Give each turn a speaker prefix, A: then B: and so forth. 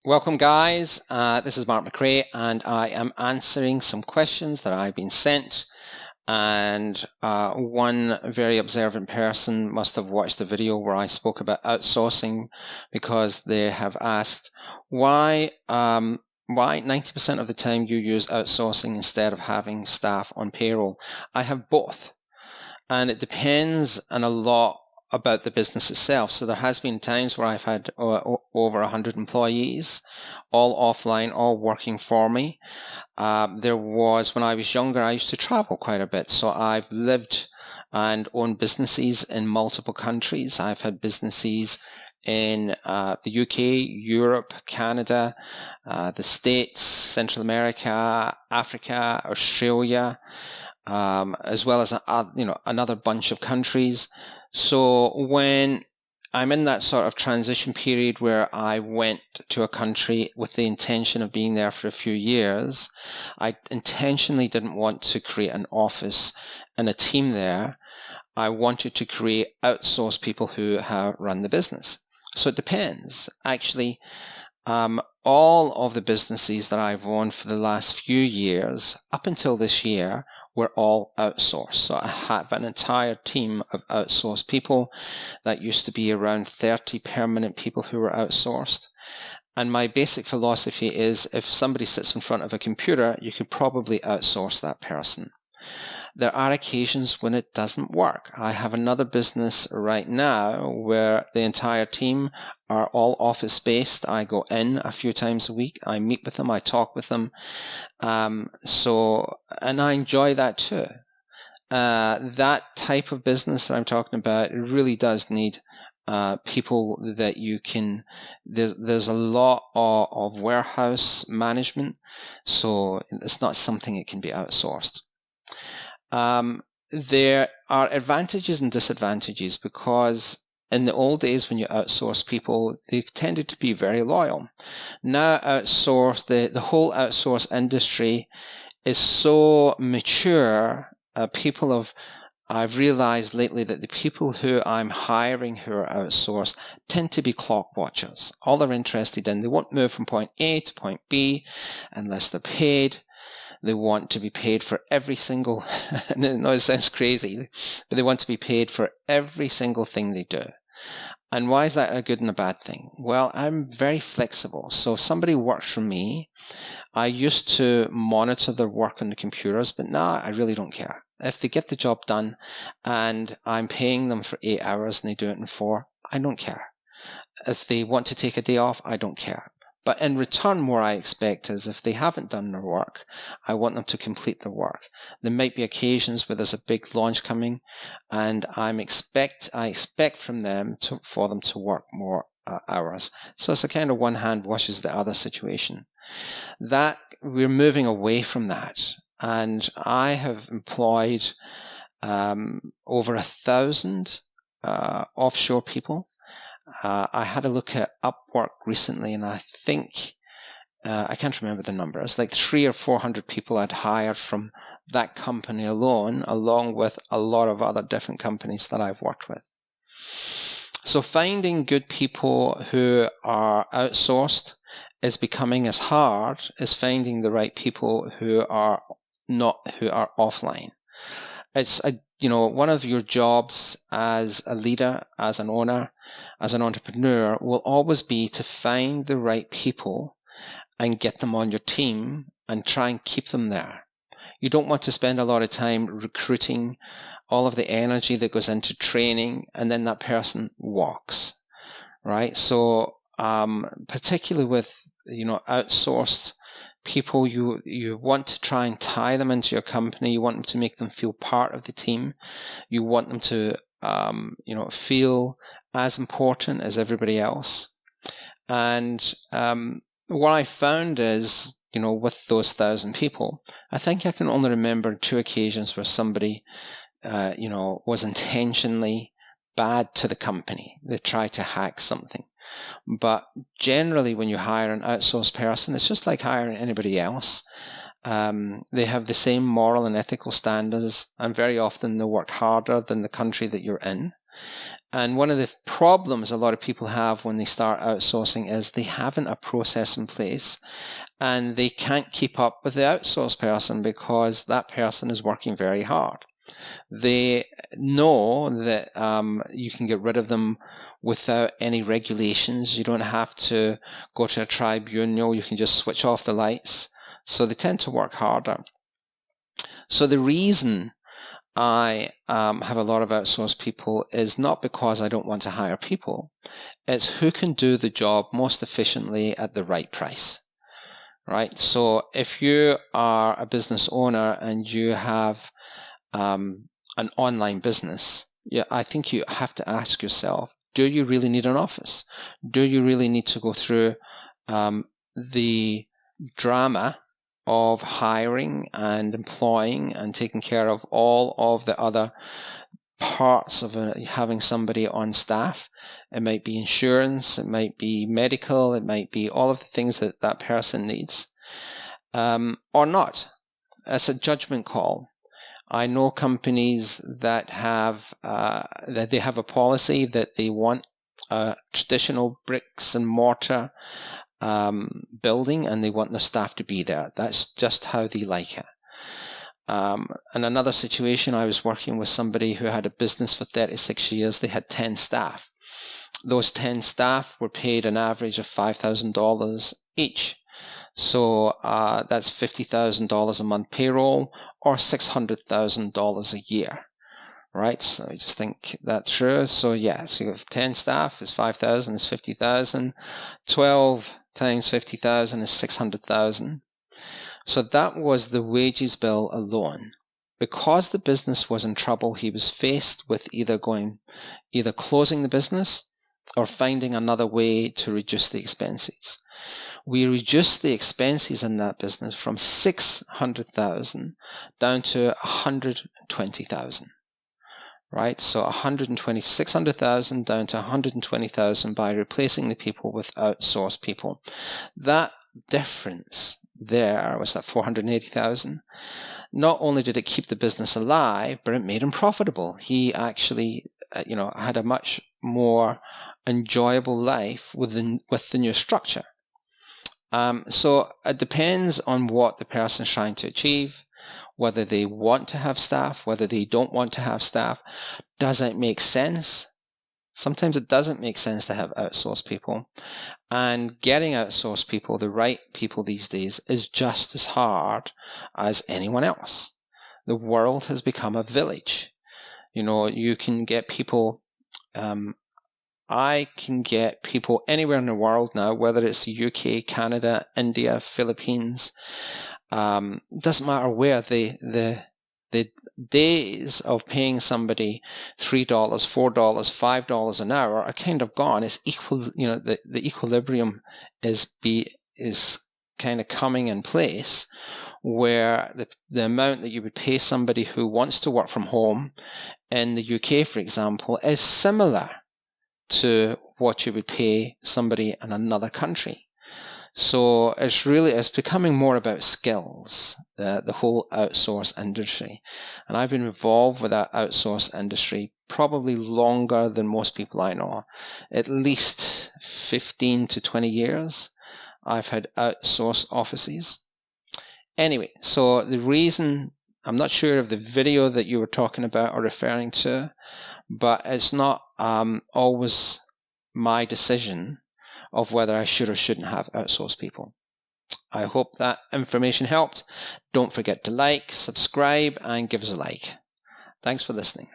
A: Welcome, guys. This is McRae, and I am answering some questions that I've been sent. And one very observant person must have watched the video where I spoke about outsourcing, because they have asked why 90% of the time you use outsourcing instead of having staff on payroll. I have both, and it depends on a lot about the business itself. So there has been times where I've had over 100 employees, all offline, all working for me. There was, when I was younger, I used to travel quite a bit. So I've lived and owned businesses in multiple countries. I've had businesses in the UK, Europe, Canada, the States, Central America, Africa, Australia, as well as another bunch of countries. So when I'm in that sort of transition period where I went to a country with the intention of being there for a few years, I intentionally didn't want to create an office and a team there. I wanted to create outsourced people who have run the business. So it depends. Actually, all of the businesses that I've owned for the last few years, up until this year, were all outsourced. So I have an entire team of outsourced people. That used to be around 30 permanent people who were outsourced. And my basic philosophy is, if somebody sits in front of a computer, you could probably outsource that person. There are occasions when it doesn't work. I have another business right now where the entire team are all office-based. I go in a few times a week. I meet with them. I talk with them. And I enjoy that too. That type of business that I'm talking about, it really does need people that you can. There's a lot of warehouse management, so it's not something that can be outsourced. There are advantages and disadvantages, because in the old days when you outsource people, they tended to be very loyal. Now the whole outsource industry is so mature. I've realized lately that the people who I'm hiring who are outsourced tend to be clock watchers. All they're interested in, they won't move from point A to point B unless they're paid. They want to be paid for every single, no, it sounds crazy, but they want to be paid for every single thing they do. And why is that a good and a bad thing? Well, I'm very flexible. So if somebody works for me, I used to monitor their work on the computers, but now I really don't care. If they get the job done and I'm paying them for 8 hours and they do it in 4, I don't care. If they want to take a day off, I don't care. But in return, what I expect is, if they haven't done their work, I want them to complete their work. There might be occasions where there's a big launch coming, and I expect from them for them to work more hours. So it's a kind of one hand washes the other situation. That we're moving away from that, and I have employed over 1,000 offshore people. I had a look at Upwork recently, and I think, I can't remember the number. It's like 300 or 400 people I'd hired from that company alone, along with a lot of other different companies that I've worked with. So finding good people who are outsourced is becoming as hard as finding the right people who are offline. It's one of your jobs as a leader, as an owner, as an entrepreneur, will always be to find the right people and get them on your team and try and keep them there. You don't want to spend a lot of time recruiting, all of the energy that goes into training, and then that person walks, right? So particularly with outsourced people, you want to try and tie them into your company. You want them to make them feel part of the team. You want them to feel as important as everybody else. And what I found is, with those 1,000 people, I think I can only remember 2 occasions where somebody was intentionally bad to the company. They tried to hack something. But generally, when you hire an outsourced person, it's just like hiring anybody else. They have the same moral and ethical standards, and very often they work harder than the country that you're in. And one of the problems a lot of people have when they start outsourcing is they haven't a process in place, and they can't keep up with the outsourced person because that person is working very hard. They know that you can get rid of them without any regulations. You don't have to go to a tribunal. You can just switch off the lights. So they tend to work harder. So the reason I have a lot of outsourced people is not because I don't want to hire people. It's who can do the job most efficiently at the right price. Right? So if you are a business owner and you have an online business, I think you have to ask yourself, do you really need an office? Do you really need to go through the drama of hiring and employing and taking care of all of the other parts of having somebody on staff? It might be insurance, it might be medical, it might be all of the things that that person needs, or not. It's a judgment call. I know companies that have a policy that they want a traditional bricks and mortar building, and they want the staff to be there. That's just how they like it. In another situation, I was working with somebody who had a business for 36 years. They had 10 staff. Those 10 staff were paid an average of $5,000 each. So that's $50,000 a month payroll, or $600,000 a year, right? So I just think that through. So yeah, so you have 10 staff is 5,000 is 50,000. 12 times 50,000 is 600,000. So that was the wages bill alone. Because the business was in trouble, he was faced with either closing the business or finding another way to reduce the expenses. We reduced the expenses in that business from 600,000 down to 120,000. Right? So 600,000 down to 120,000 by replacing the people with outsourced people. That difference there was at 480,000. Not only did it keep the business alive, but it made him profitable. He actually, had a much more enjoyable life with the new structure. So it depends on what the person is trying to achieve, whether they want to have staff, whether they don't want to have staff. Does it make sense? Sometimes it doesn't make sense to have outsourced people. And getting outsourced people, the right people these days, is just as hard as anyone else. The world has become a village. You can get people... I can get people anywhere in the world now, whether it's the UK, Canada, India, Philippines. Doesn't matter where. The days of paying somebody $3, $4, $5 an hour are kind of gone. It's equal. The equilibrium is kind of coming in place, where the amount that you would pay somebody who wants to work from home in the UK, for example, is similar to what you would pay somebody in another country. So it's becoming more about skills, the whole outsource industry. And I've been involved with that outsource industry probably longer than most people I know. At least 15 to 20 years I've had outsourced offices. Anyway, so the reason, I'm not sure of the video that you were talking about or referring to, but it's not always my decision of whether I should or shouldn't have outsourced people. I hope that information helped. Don't forget to like, subscribe, and give us a like. Thanks for listening.